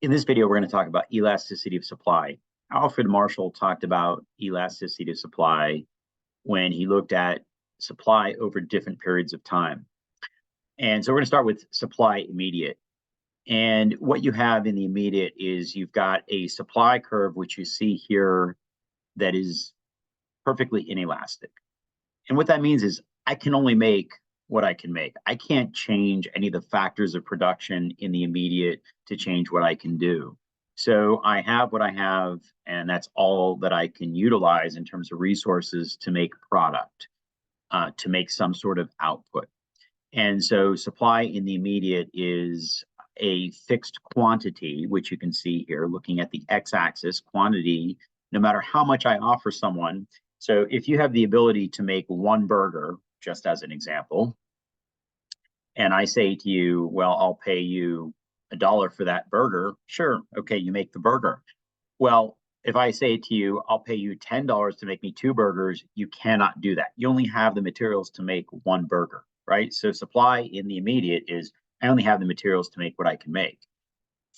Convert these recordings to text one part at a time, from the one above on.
In this video, we're going to talk about elasticity of supply. Alfred Marshall talked about elasticity of supply when he looked at supply over different periods of time. And so we're going to start with supply immediate. And what you have in the immediate is you've got a supply curve, which you see here, that is perfectly inelastic. And what that means is I can only make what I can make. I can't change any of the factors of production in the immediate to change what I can do. So I have what I have, and that's all that I can utilize in terms of resources to make product, to make some sort of output. And so supply in the immediate is a fixed quantity, which you can see here, looking at the x-axis quantity, no matter how much I offer someone. So if you have the ability to make one burger, just as an example, and I say to you, well, I'll pay you $1 for that burger. Sure. Okay. You make the burger. Well, if I say to you, I'll pay you $10 to make me 2 burgers, you cannot do that. You only have the materials to make 1 burger, right? So supply in the immediate is I only have the materials to make what I can make.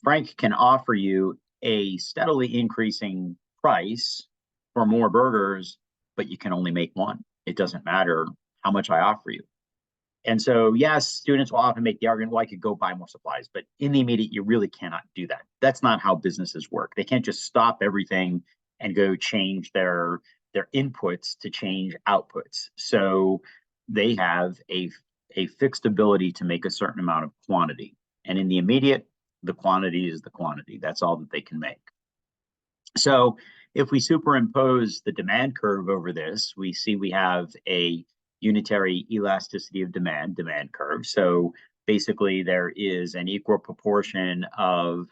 Frank can offer you a steadily increasing price for more burgers, but you can only make 1. It doesn't matter how much I offer you. And so, yes, students will often make the argument, well, I could go buy more supplies, but in the immediate, you really cannot do that. That's not how businesses work. They can't just stop everything and go change their inputs to change outputs. So they have a fixed ability to make a certain amount of quantity. And in the immediate, the quantity is the quantity. That's all that they can make. So if we superimpose the demand curve over this, we see we have a unitary elasticity of demand curve. So basically there is an equal proportion of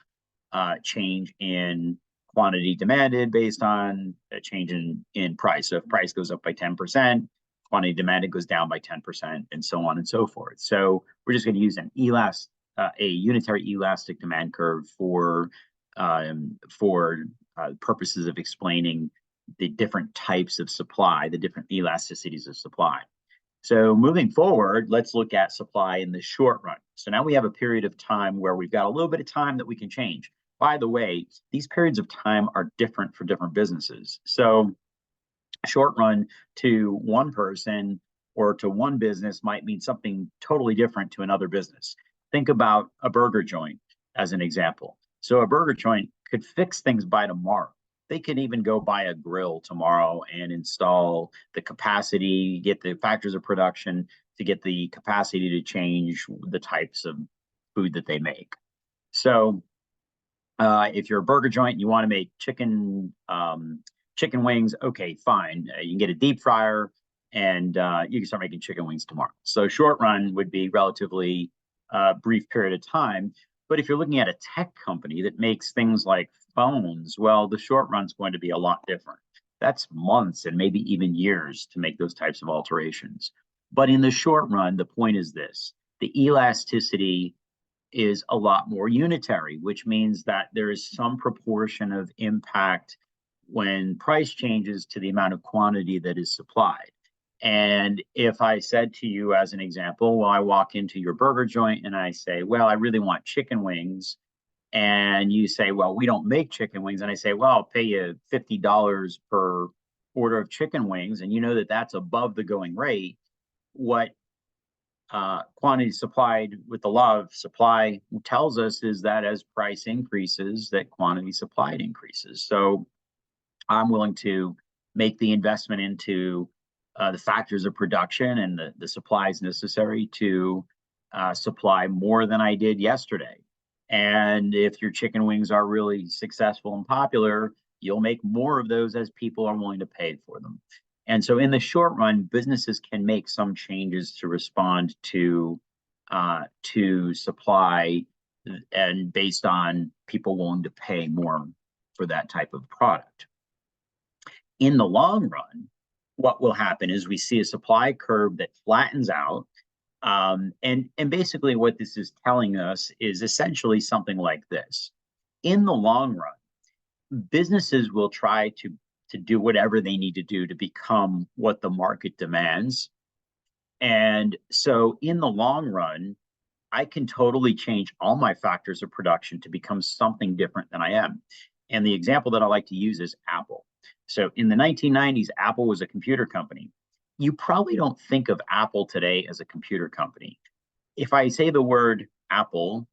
change in quantity demanded based on a change in price. So if price goes up by 10%, quantity demanded goes down by 10%, and so on and so forth. So we're just going to use a unitary elastic demand curve for purposes of explaining the different types of supply, the different elasticities of supply. So moving forward, let's look at supply in the short run. So now we have a period of time where we've got a little bit of time that we can change. By the way, these periods of time are different for different businesses. So short run to one person or to one business might mean something totally different to another business. Think about a burger joint as an example. So a burger joint could fix things by tomorrow. They could even go buy a grill tomorrow and install the capacity, get the factors of production to get the capacity to change the types of food that they make. So if you're a burger joint and you want to make chicken wings, okay, fine. You can get a deep fryer and you can start making chicken wings tomorrow. So short run would be relatively brief period of time. But if you're looking at a tech company that makes things like phones, well, the short run's going to be a lot different. That's months and maybe even years to make those types of alterations. But in the short run, the point is this: the elasticity is a lot more unitary, which means that there is some proportion of impact when price changes to the amount of quantity that is supplied. And if I said to you as an example, well, I walk into your burger joint and I say, well, I really want chicken wings. And you say, well, we don't make chicken wings. And I say, well, I'll pay you $50 per order of chicken wings. And you know that that's above the going rate. What quantity supplied with the law of supply tells us is that as price increases, that quantity supplied increases. So I'm willing to make the investment into the factors of production and the supplies necessary to supply more than I did yesterday. And if your chicken wings are really successful and popular, you'll make more of those as people are willing to pay for them. And so in the short run, businesses can make some changes to respond to supply and based on people willing to pay more for that type of product. In the long run, what will happen is we see a supply curve that flattens out. And basically what this is telling us is essentially something like this. In the long run, businesses will try to do whatever they need to do to become what the market demands. And so in the long run, I can totally change all my factors of production to become something different than I am. And the example that I like to use is Apple. So in the 1990s, Apple was a computer company. You probably don't think of Apple today as a computer company. If I say the word Apple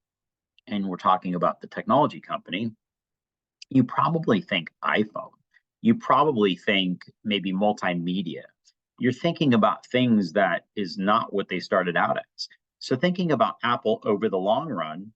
and we're talking about the technology company, you probably think iPhone. You probably think maybe multimedia. You're thinking about things that is not what they started out as. So thinking about Apple over the long run,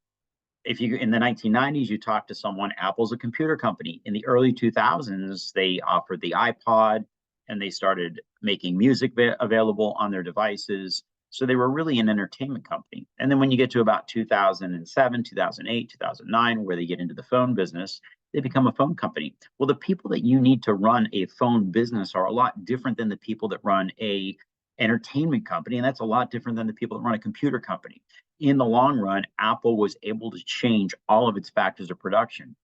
if you in the 1990s you talk to someone, Apple's a computer company. In the early 2000s, they offered the iPod and they started making music available on their devices. So they were really an entertainment company. And then when you get to about 2007, 2008, 2009, where they get into the phone business, they become a phone company. Well, the people that you need to run a phone business are a lot different than the people that run a entertainment company, and that's a lot different than the people that run a computer company. In the long run, Apple was able to change all of its factors of production.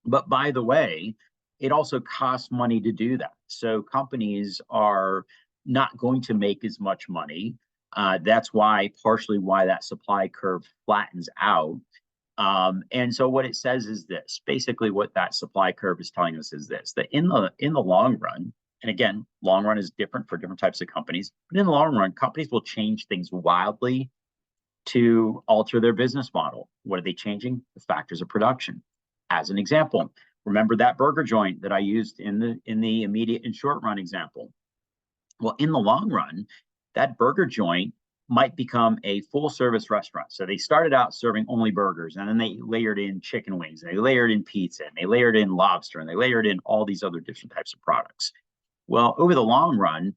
But by the way, it also costs money to do that. So companies are not going to make as much money. That's why, partially why that supply curve flattens out. And so what it says is this, basically what that supply curve is telling us is this, that in the long run, and again, long run is different for different types of companies, but in the long run, companies will change things wildly to alter their business model. What are they changing? The factors of production. As an example, remember that burger joint that I used in the immediate and short run example. Well, in the long run, that burger joint might become a full service restaurant. So they started out serving only burgers, and then they layered in chicken wings, and they layered in pizza, and they layered in lobster, and they layered in all these other different types of products. Well, over the long run,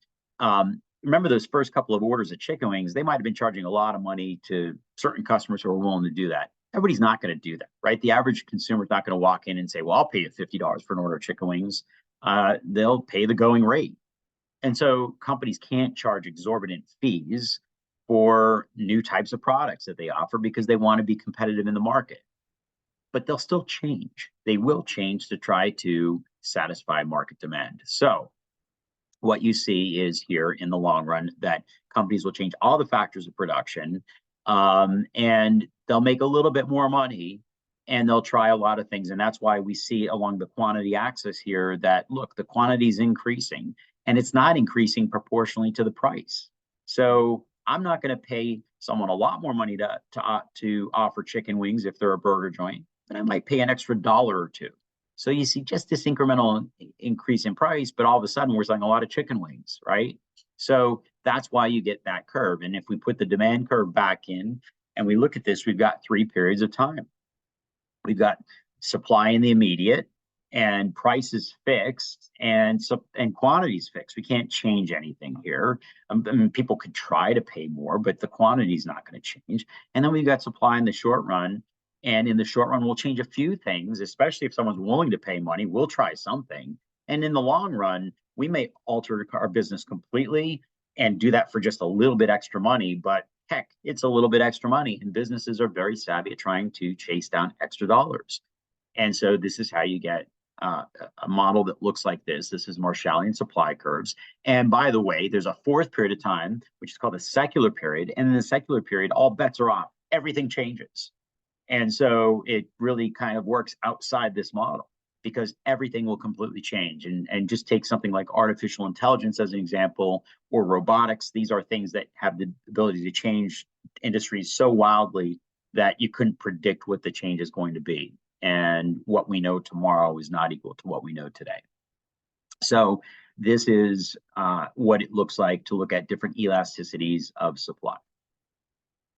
remember those first couple of orders of chicken wings, they might have been charging a lot of money to certain customers who are willing to do that. Everybody's not going to do that, right? The average consumer is not going to walk in and say, well, I'll pay you $50 for an order of chicken wings. They'll pay the going rate. And so companies can't charge exorbitant fees for new types of products that they offer because they want to be competitive in the market. But they'll still change. They will change to try to satisfy market demand. So what you see is here in the long run that companies will change all the factors of production, and they'll make a little bit more money, and they'll try a lot of things. And that's why we see along the quantity axis here that, look, the quantity is increasing, and it's not increasing proportionally to the price. So I'm not going to pay someone a lot more money to offer chicken wings if they're a burger joint, but I might pay an extra dollar or two. So you see just this incremental increase in price, but all of a sudden we're selling a lot of chicken wings, right? So that's why you get that curve. And if we put the demand curve back in and we look at this, we've got 3 periods of time. We've got supply in the immediate, and price is fixed, and quantity is fixed. We can't change anything here. I mean, people could try to pay more, but the quantity is not going to change. And then we've got supply in the short run. And in the short run, we'll change a few things, especially if someone's willing to pay money. We'll try something. And in the long run, we may alter our business completely and do that for just a little bit extra money. But heck, it's a little bit extra money. And businesses are very savvy at trying to chase down extra dollars. And so this is how you get a model that looks like this. This is Marshallian supply curves. And by the way, there's a 4th period of time, which is called the secular period. And in the secular period, all bets are off. Everything changes. And so it really kind of works outside this model because everything will completely change. And just take something like artificial intelligence as an example, or robotics. These are things that have the ability to change industries so wildly that you couldn't predict what the change is going to be. And what we know tomorrow is not equal to what we know today. So this is what it looks like to look at different elasticities of supply.